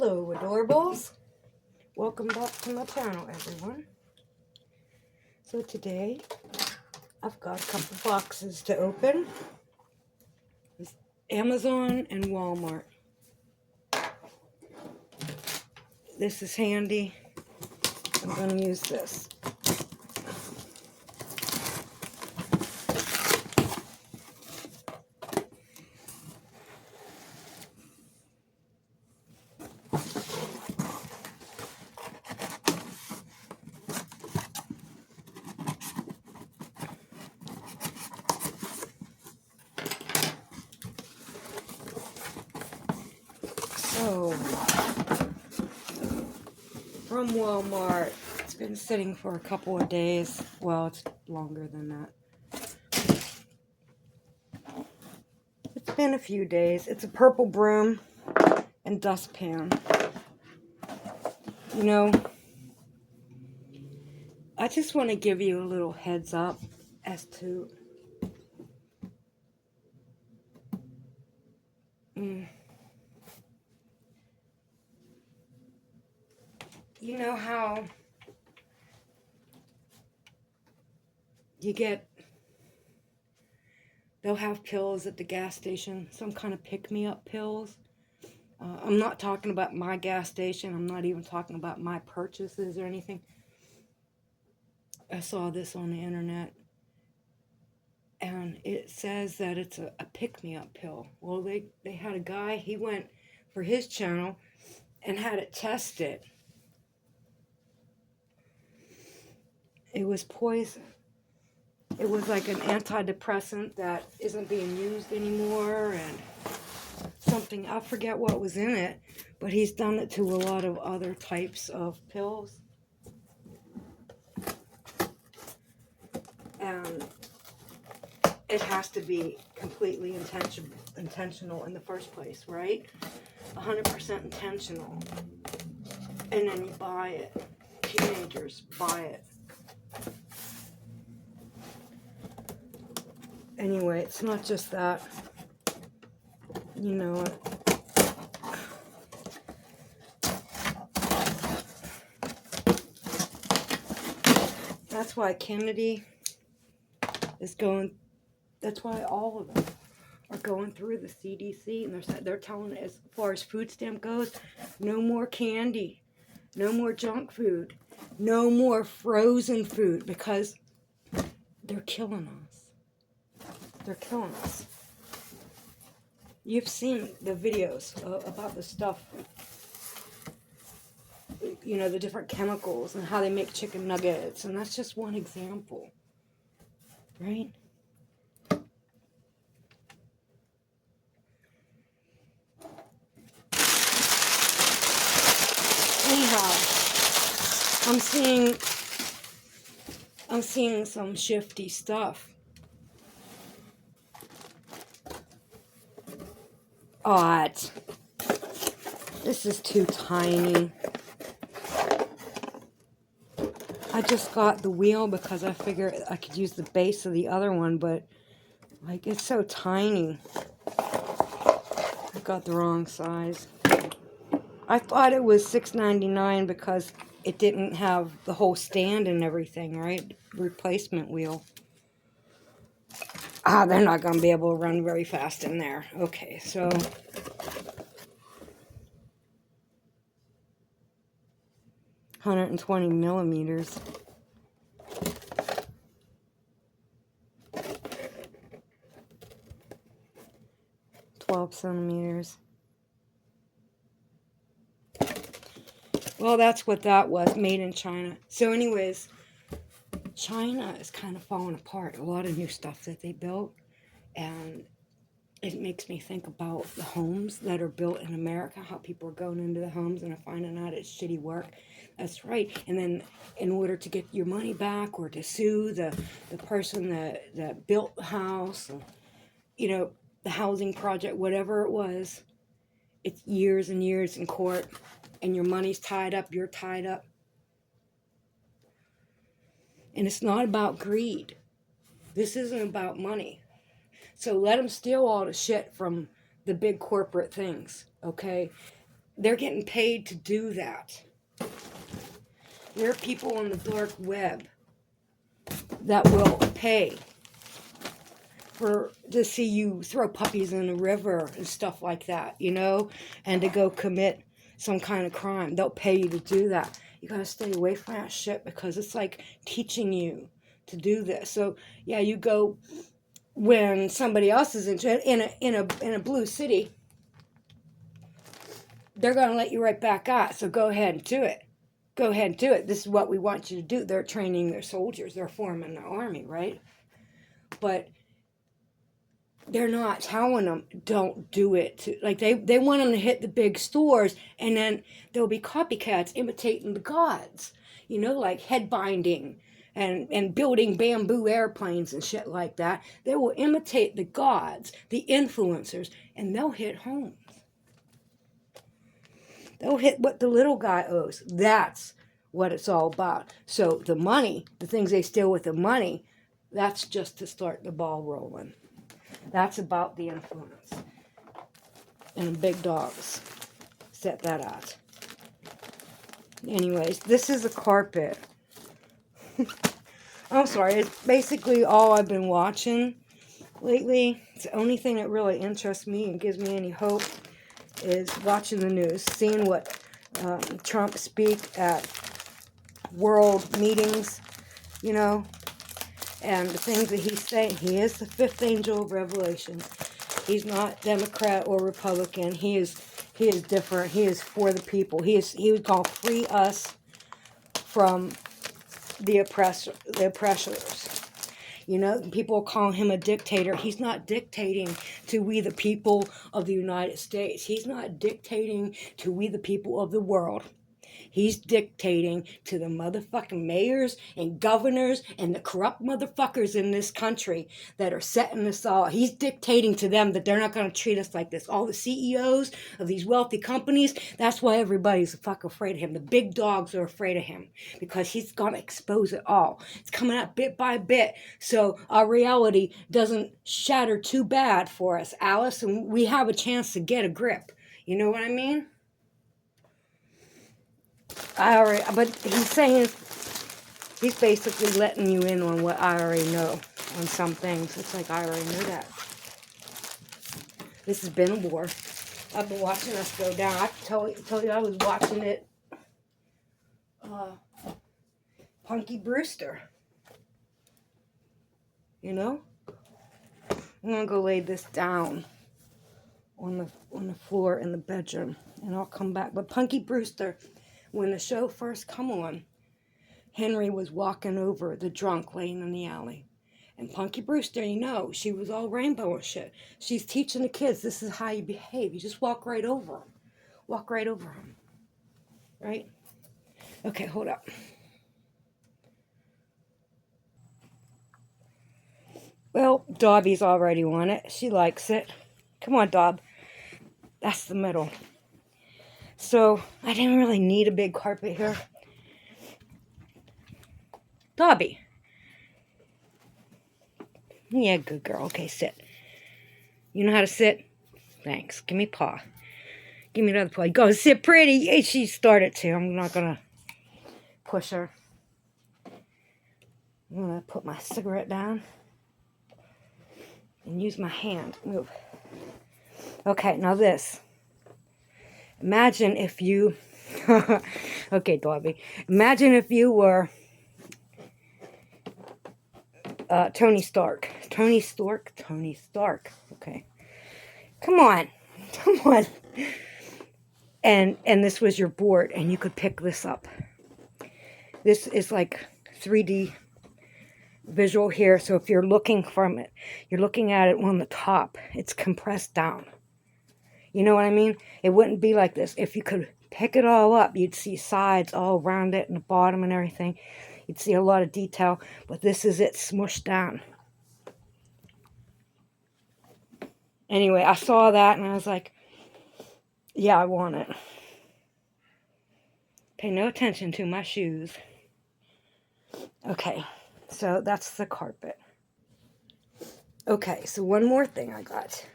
Hello, adorables. Welcome back to my channel, everyone. So today, I've got a couple boxes to open. It's Amazon and Walmart. This is handy. I'm going to use this. So, from Walmart, it's been sitting for a couple of days. Well, it's longer than that. It's been a few days. It's a purple broom and dustpan. You know, I just want to give you a little heads up as to you know how they'll have pills at the gas station, some kind of pick-me-up pills. I'm not talking about my gas station. I'm not even talking about my purchases or anything. I saw this on the internet, and it says that it's a pick-me-up pill. Well, they had a guy, he went for his channel and had it tested. It was poison. It was like an antidepressant that isn't being used anymore, and something, I forget what was in it, but he's done it to a lot of other types of pills. And it has to be completely intentional in the first place, right? 100% intentional. And then you buy it. Teenagers buy it. Anyway, it's not just that. You know, that's why Kennedy is going, that's why all of them are going through the CDC, and they're telling, as far as food stamp goes, no more candy, no more junk food, no more frozen food, because they're killing us. They're killing us. You've seen the videos about the stuff, you know, the different chemicals and how they make chicken nuggets, and that's just one example, right? Anyhow, I'm seeing some shifty stuff. Odd. This is too tiny. I just got the wheel because I figured I could use the base of the other one, but like, it's so tiny. I got the wrong size. I thought it was $6.99 because it didn't have the whole stand and everything, right? Replacement wheel. They're not going to be able to run very fast in there. Okay, so 120 millimeters. $12 centimeters. Well, that's what that was, made in China. So anyways, China is kind of falling apart. A lot of new stuff that they built, and it makes me think about the homes that are built in America, how people are going into the homes and are finding out it's shitty work. That's right. And then in order to get your money back or to sue the person that built the house, you know, the housing project, whatever it was, it's years and years in court, and your money's tied up, you're tied up. And it's not about greed. This isn't about money. So let them steal all the shit from the big corporate things, okay? They're getting paid to do that. There are people on the dark web that will pay to see you throw puppies in the river and stuff like that, you know, and to go commit some kind of crime. They'll pay you to do that. You gotta stay away from that shit because it's like teaching you to do this. So yeah, you go when somebody else is in a blue city, they're gonna let you right back out. So go ahead and do it. Go ahead and do it. This is what we want you to do. They're training their soldiers. They're forming the army, right? But they're not telling them don't do it. Like they want them to hit the big stores, and then there'll be copycats imitating the gods, you know, like head binding and building bamboo airplanes and shit like that. They will imitate the gods, the influencers, and they'll hit home. They'll hit what the little guy owes. That's what it's all about. So the money, the things they steal with the money, that's just to start the ball rolling. That's about the influence. And the big dogs set that out. Anyways, this is a carpet. I'm sorry, it's basically all I've been watching lately. It's the only thing that really interests me and gives me any hope is watching the news, seeing what Trump speak at world meetings, you know, and the things that he's saying. He is the fifth angel of Revelation. He's not Democrat or Republican. He is different. He is for the people. He was going to free us from the oppressors. You know, people call him a dictator. He's not dictating to we the people of the United States. He's not dictating to we the people of the world. He's dictating to the motherfucking mayors and governors and the corrupt motherfuckers in this country that are setting us all. He's dictating to them that they're not going to treat us like this. All the CEOs of these wealthy companies, that's why everybody's fucking afraid of him. The big dogs are afraid of him because he's going to expose it all. It's coming out bit by bit. So our reality doesn't shatter too bad for us, Alice, and we have a chance to get a grip. You know what I mean? But he's saying, he's basically letting you in on what I already know on some things. It's like I already knew that. This has been a war. I've been watching us go down. I told you I was watching it. Punky Brewster. You know? I'm going to go lay this down on the floor in the bedroom. And I'll come back. But Punky Brewster, when the show first come on, Henry was walking over the drunk laying in the alley. And Punky Brewster, you know, she was all rainbow and shit. She's teaching the kids, this is how you behave. You just walk right over them. Walk right over them. Right? Okay, hold up. Well, Dobby's already on it. She likes it. Come on, Dob. That's the middle. So, I didn't really need a big carpet here. Dobby. Yeah, good girl. Okay, sit. You know how to sit? Thanks. Give me paw. Give me another paw. You go sit pretty. Yeah, she started to. I'm not going to push her. I'm going to put my cigarette down and use my hand. Move. Okay, now this. Imagine if you... okay, Dobby. Imagine if you were Tony Stark. Tony Stark? Tony Stark. Okay. Come on. Come on. And this was your board, and you could pick this up. This is like 3D visual here, so if you're looking from it, you're looking at it on the top. It's compressed down. You know what I mean? It wouldn't be like this. If you could pick it all up, you'd see sides all around it and the bottom and everything. You'd see a lot of detail, but this is it smushed down. Anyway, I saw that and I was like, yeah, I want it. Pay no attention to my shoes. Okay, so that's the carpet. Okay, so one more thing I got.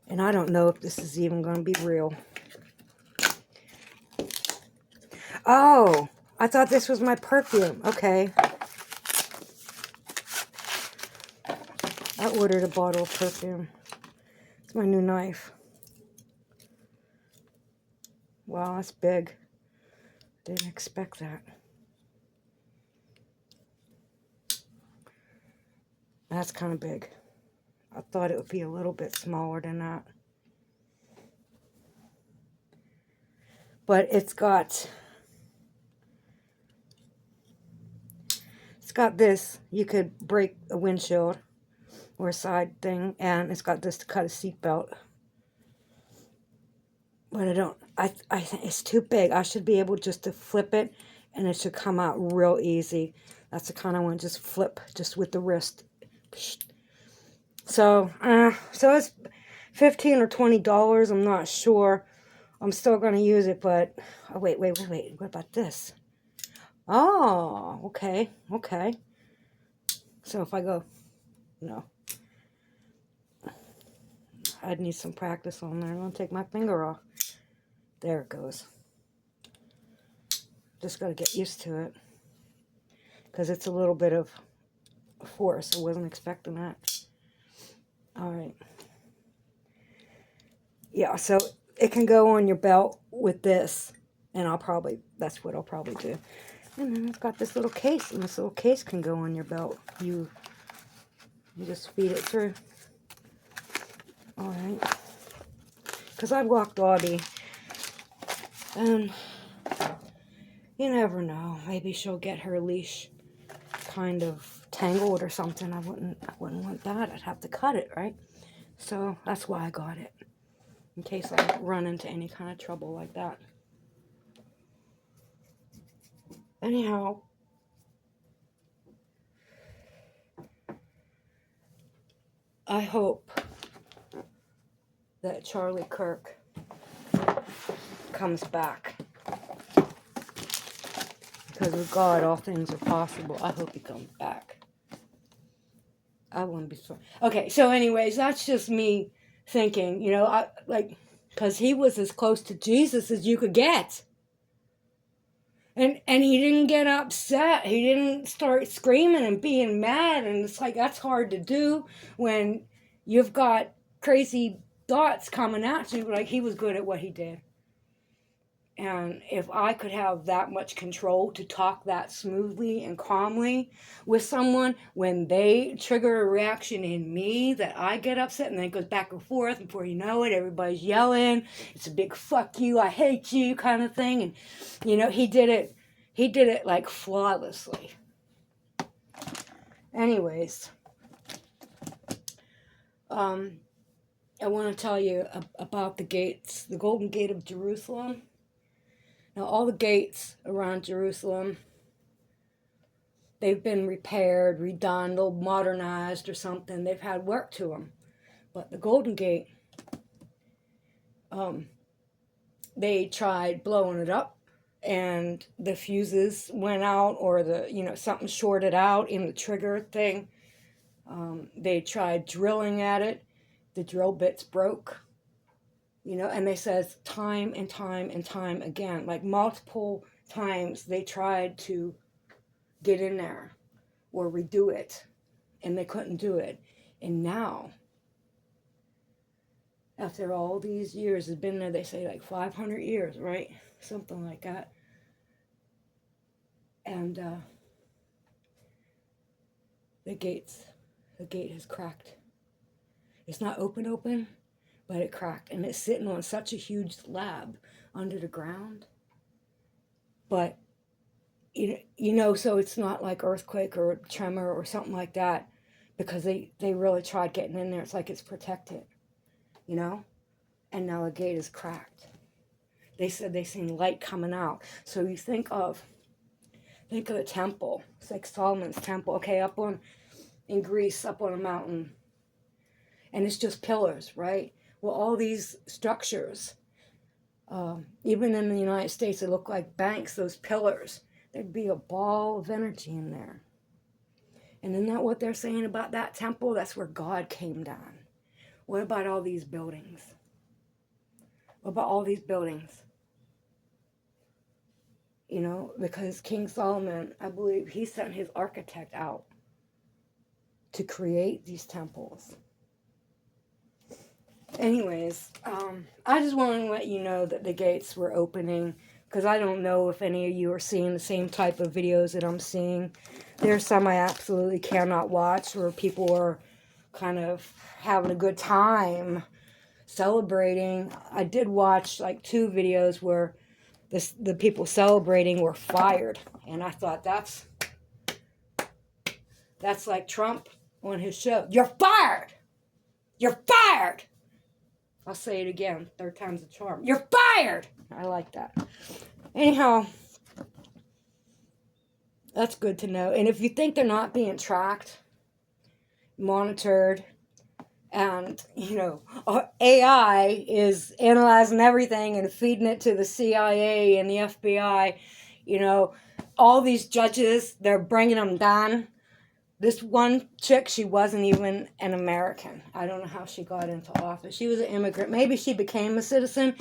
And I don't know if this is even going to be real. Oh, I thought this was my perfume. Okay. I ordered a bottle of perfume. It's my new knife. Wow, that's big. Didn't expect that. That's kind of big. I thought it would be a little bit smaller than that. But it's got this. You could break a windshield or a side thing, and it's got this to cut a seatbelt. But I think it's too big. I should be able just to flip it, and it should come out real easy. That's the kind I want to just flip, just with the wrist. So it's $15 or $20. I'm not sure. I'm still going to use it, but oh, wait. What about this? Oh, okay. So if I go, no, I'd need some practice on there. I'm going to take my finger off. There it goes. Just got to get used to it, because it's a little bit of force. I wasn't expecting that. All right. Yeah, so it can go on your belt with this, and that's what I'll probably do. And then it's got this little case, and this little case can go on your belt. You just feed it through. All right. Because I've walked Audie, and you never know. Maybe she'll get her leash kind of tangled or something. I wouldn't want that. I'd have to cut it, right? So that's why I got it, in case I run into any kind of trouble like that. Anyhow, I hope that Charlie Kirk comes back, because with God all things are possible. I hope he comes back. I wouldn't be sorry. Okay, so anyways, that's just me thinking, because he was as close to Jesus as you could get. And he didn't get upset. He didn't start screaming and being mad. And it's like, that's hard to do when you've got crazy thoughts coming at you. Like, he was good at what he did. And if I could have that much control to talk that smoothly and calmly with someone, when they trigger a reaction in me that I get upset, and then it goes back and forth, and before you know it, everybody's yelling. It's a big fuck you, I hate you kind of thing. And, he did it like flawlessly. Anyways, I want to tell you about the gates, the Golden Gate of Jerusalem. Now, all the gates around Jerusalem, they've been repaired, redone, they're modernized or something. They've had work to them. But the Golden Gate, they tried blowing it up, and the fuses went out, or something shorted out in the trigger thing. They tried drilling at it. The drill bits broke. And they says time and time and time again, like multiple times, they tried to get in there or redo it, and they couldn't do it. And now, after all these years, it's been there, they say like 500 years, right? Something like that. And the gate has cracked. It's not open, but it cracked, and it's sitting on such a huge slab under the ground. But so it's not like earthquake or tremor or something like that, because they really tried getting in there. It's like it's protected, and now the gate is cracked. They said they seen light coming out. So you think of the temple. It's like Solomon's temple, okay, up in Greece, up on a mountain, and it's just pillars, right? Well, all these structures, even in the United States, they look like banks, those pillars. There'd be a ball of energy in there. And isn't that what they're saying about that temple? That's where God came down. What about all these buildings? What about all these buildings? You know, because King Solomon, I believe, he sent his architect out to create these temples. Anyways, I just wanted to let you know that the gates were opening, because I don't know if any of you are seeing the same type of videos that I'm seeing. There's some I absolutely cannot watch, where people are kind of having a good time celebrating. I did watch like 2 videos where the people celebrating were fired, and I thought that's like Trump on his show. You're fired! You're fired! I'll say it again, 3rd time's a charm. You're fired! I like that. Anyhow, that's good to know. And if you think they're not being tracked, monitored, and, you know, AI is analyzing everything and feeding it to the CIA and the FBI, you know, all these judges, they're bringing them down. This one chick, she wasn't even an American. I don't know how she got into office. She was an immigrant. Maybe she became a citizen,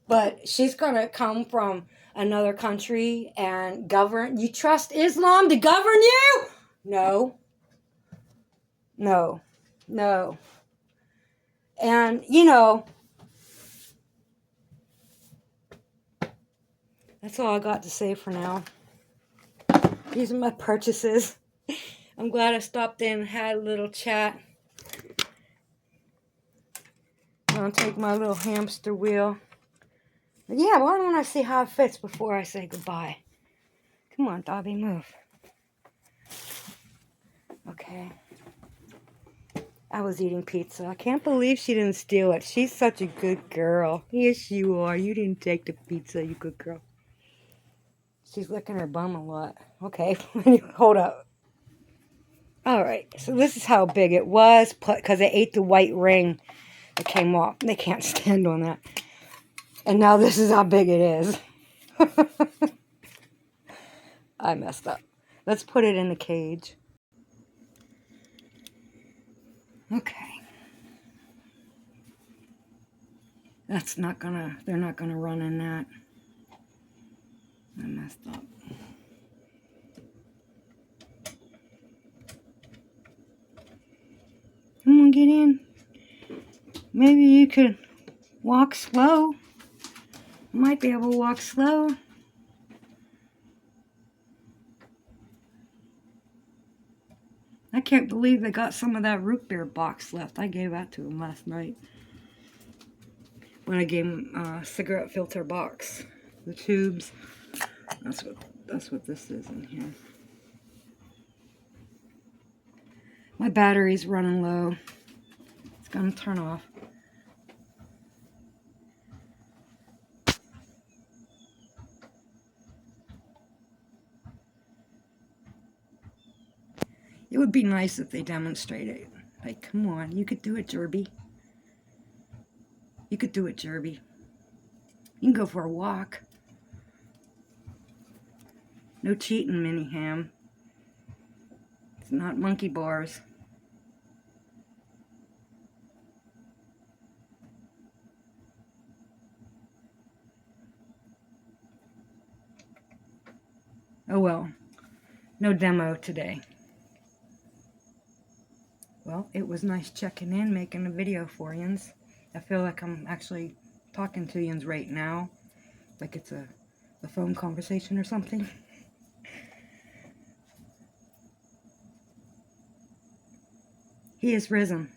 but she's going to come from another country and govern. You trust Islam to govern you? No. No. No. And, you know, that's all I got to say for now. These are my purchases. I'm glad I stopped in and had a little chat. I'll take my little hamster wheel. But yeah, why don't I see how it fits before I say goodbye? Come on, Dobby, move. Okay. I was eating pizza. I can't believe she didn't steal it. She's such a good girl. Yes, you are. You didn't take the pizza, you good girl. She's licking her bum a lot. Okay, hold up. Alright, so this is how big it was, because they ate the white ring that came off. They can't stand on that. And now this is how big it is. I messed up. Let's put it in the cage. Okay. They're not gonna run in that. I messed up. Come on, get in. Maybe you could walk slow. Might be able to walk slow. I can't believe they got some of that root beer box left. I gave that to them last night. When I gave them a cigarette filter box. The tubes. That's what this is in here. My battery's running low. It's gonna turn off. It would be nice if they demonstrated. Like, come on, you could do it, Jerby. You could do it, Jerby. You can go for a walk. No cheating, Mini Ham. It's not monkey bars. Oh well, no demo today. Well, it was nice checking in, making a video for yins. I feel like I'm actually talking to yins right now, like it's a phone conversation or something. He is risen.